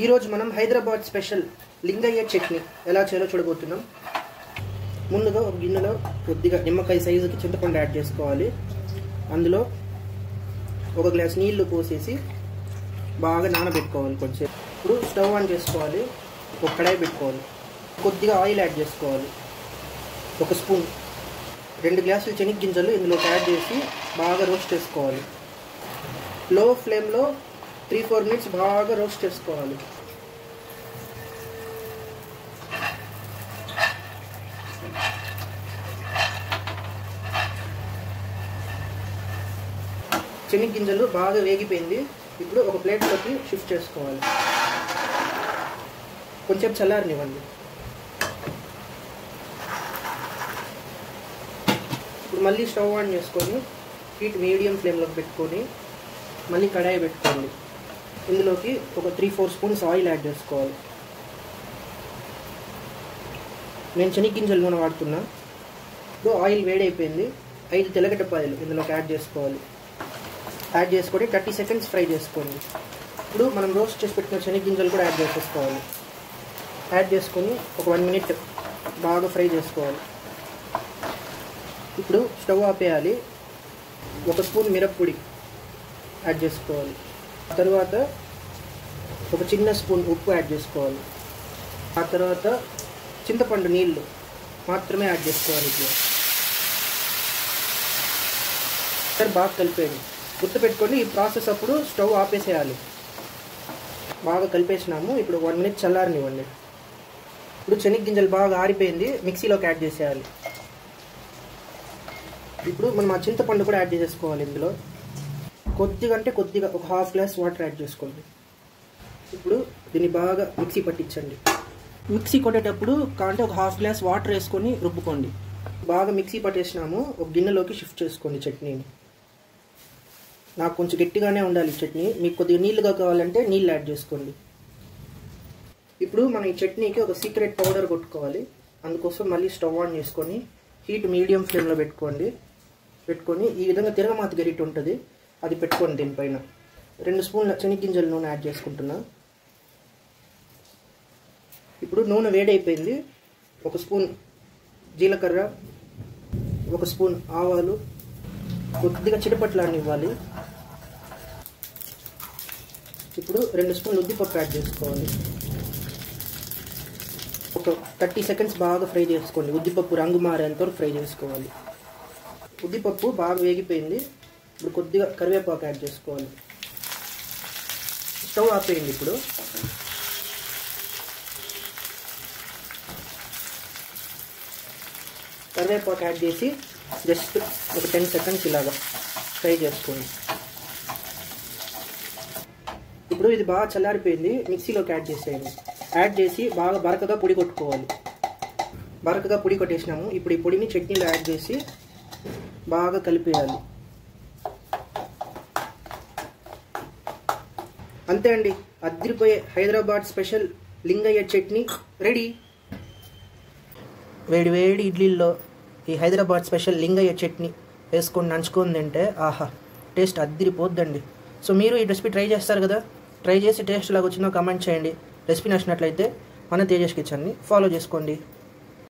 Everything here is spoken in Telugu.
ఈరోజు మనం హైదరాబాద్ స్పెషల్ లింగయ్య చట్నీ ఎలా చేయాలో చూడబోతున్నాం. ముందుగా ఒక గిన్నెలో కొద్దిగా నిమ్మకాయ సైజుకి చింతపండు యాడ్ చేసుకోవాలి. అందులో ఒక గ్లాస్ నీళ్లు పోసేసి బాగా నానబెట్టుకోవాలి కొంచెం. ఇప్పుడు స్టవ్ ఆన్ చేసుకోవాలి, ఒక కడాయి పెట్టుకోవాలి, కొద్దిగా ఆయిల్ యాడ్ చేసుకోవాలి, ఒక స్పూన్, 2 గ్లాసులు శనగగింజలు ఇందులో యాడ్ చేసి బాగా రోస్ట్ చేసుకోవాలి. లో ఫ్లేమ్లో 3-4 మినిట్స్ బాగా రోస్ట్ చేసుకోవాలి. శనగగింజలు బాగా వేగిపోయింది. ఇప్పుడు ఒక ప్లేట్లోకి షిఫ్ట్ చేసుకోవాలి. కొంచెం చల్లారనివ్వండి. ఇప్పుడు మళ్ళీ స్టవ్ ఆన్ చేసుకొని హీట్ మీడియం ఫ్లేమ్లోకి పెట్టుకొని మళ్ళీ కడాయి పెట్టుకోండి. ఇందులోకి ఒక 3-4 స్పూన్స్ ఆయిల్ యాడ్ చేసుకోవాలి. నేను శనగగింజల నూనె వాడుతున్నా. ఇప్పుడు ఆయిల్ వేడైపోయింది. 5 తెల్లగడ్డపాయలు ఇందులోకి యాడ్ చేసుకోవాలి. యాడ్ చేసుకొని 30 సెకండ్స్ ఫ్రై చేసుకోండి. ఇప్పుడు మనం రోస్ట్ చేసి పెట్టిన శనగగింజలు కూడా యాడ్ చేసేసుకోవాలి. యాడ్ చేసుకొని ఒక 1 మినిట్ బాగా ఫ్రై చేసుకోవాలి. ఇప్పుడు స్టవ్ ఆపేయాలి. 1 స్పూన్ మిరప్పొడి యాడ్ చేసుకోవాలి. తర్వాత ఒక చిన్న స్పూన్ ఉప్పు యాడ్ చేసుకోవాలి. ఆ తర్వాత చింతపండు నీళ్ళు మాత్రమే యాడ్ చేసుకోవాలి. ఇప్పుడు బాగా కలిపేయండి. గుర్తుపెట్టుకొని ఈ ప్రాసెస్ అప్పుడు స్టవ్ ఆపేసేయాలి. బాగా కలిపేసినాము. ఇప్పుడు 1 మినిట్ చల్లారనివ్వండి. ఇప్పుడు శనగగింజలు బాగా ఆరిపోయింది. మిక్సీలోకి యాడ్ చేసేయాలి. ఇప్పుడు మనం ఆ చింతపండు కూడా యాడ్ చేసేసుకోవాలి. ఇందులో కొద్దిగా అంటే కొద్దిగా ఒక 1/2 గ్లాస్ వాటర్ యాడ్ చేసుకోండి. ఇప్పుడు దీన్ని బాగా మిక్సీ పట్టించండి. మిక్సీ కొట్టేటప్పుడు కాంటే ఒక 1/2 గ్లాస్ వాటర్ వేసుకొని రుబ్బుకోండి. బాగా మిక్సీ పట్టేసినాము. ఒక గిన్నెలోకి షిఫ్ట్ చేసుకోండి చట్నీని. నాకు కొంచెం గట్టిగానే ఉండాలి చట్నీ. మీకు కొద్దిగా నీళ్ళుగా కావాలంటే నీళ్ళు యాడ్ చేసుకోండి. ఇప్పుడు మనం ఈ చట్నీకి ఒక సీక్రెట్ పౌడర్ కొట్టుకోవాలి. అందుకోసం మళ్ళీ స్టవ్ ఆన్ చేసుకొని హీట్ మీడియం ఫ్లేమ్లో పెట్టుకొని ఈ విధంగా తిరగమాత గరిటె ఉంటుంది, అది పెట్టుకోండి. దీనిపైన 2 స్పూన్ల శనగగింజల నూనె యాడ్ చేసుకుంటున్నా. ఇప్పుడు నూనె వేడైపోయింది. 1 స్పూన్ జీలకర్ర, 1 స్పూన్ ఆవాలు కొద్దిగా చిటపట్లాడనివ్వాలి. ఇప్పుడు 2 స్పూన్లు ఉద్దిపప్పు యాడ్ చేసుకోవాలి. ఒక 30 సెకండ్స్ బాగా ఫ్రై చేసుకోండి. ఉద్దిపప్పు రంగు మారేంత వరకు ఫ్రై చేసుకోవాలి. ఉద్దిపప్పు బాగా వేగిపోయింది. ఇప్పుడు కొద్దిగా కరివేపాకు యాడ్ చేసుకోవాలి. స్టవ్ ఆపేయండి. ఇప్పుడు కరివేపాకు యాడ్ చేసి జస్ట్ ఒక 10 సెకండ్స్ ఇలాగా ఫ్రై చేసుకోండి. ఇప్పుడు ఇది బాగా చల్లారిపోయింది. మిక్సీలోకి యాడ్ చేసేయండి. యాడ్ చేసి బాగా బరకగా పొడి కొట్టుకోవాలి. బరకగా పొడి కొట్టేసినాము. ఇప్పుడు ఈ పొడిని చట్నీలో యాడ్ చేసి బాగా కలిపేయాలి. అంతే అండి, అదిరిపోయే హైదరాబాద్ స్పెషల్ లింగయ్య చట్నీ రెడీ. వేడి వేడి ఇడ్లీల్లో ఈ హైదరాబాద్ స్పెషల్ లింగయ్య చట్నీ వేసుకొని నంచుకొని తింటే ఆహా, టేస్ట్ అదిరిపోద్దండి. సో మీరు ఈ రెసిపీ ట్రై చేస్తారు కదా, ట్రై చేసి టేస్ట్ లాగా వచ్చిందో కామెంట్ చేయండి. రెసిపీ నచ్చినట్లయితే మన తేజస్ కిచెన్ని ఫాలో చేసుకోండి.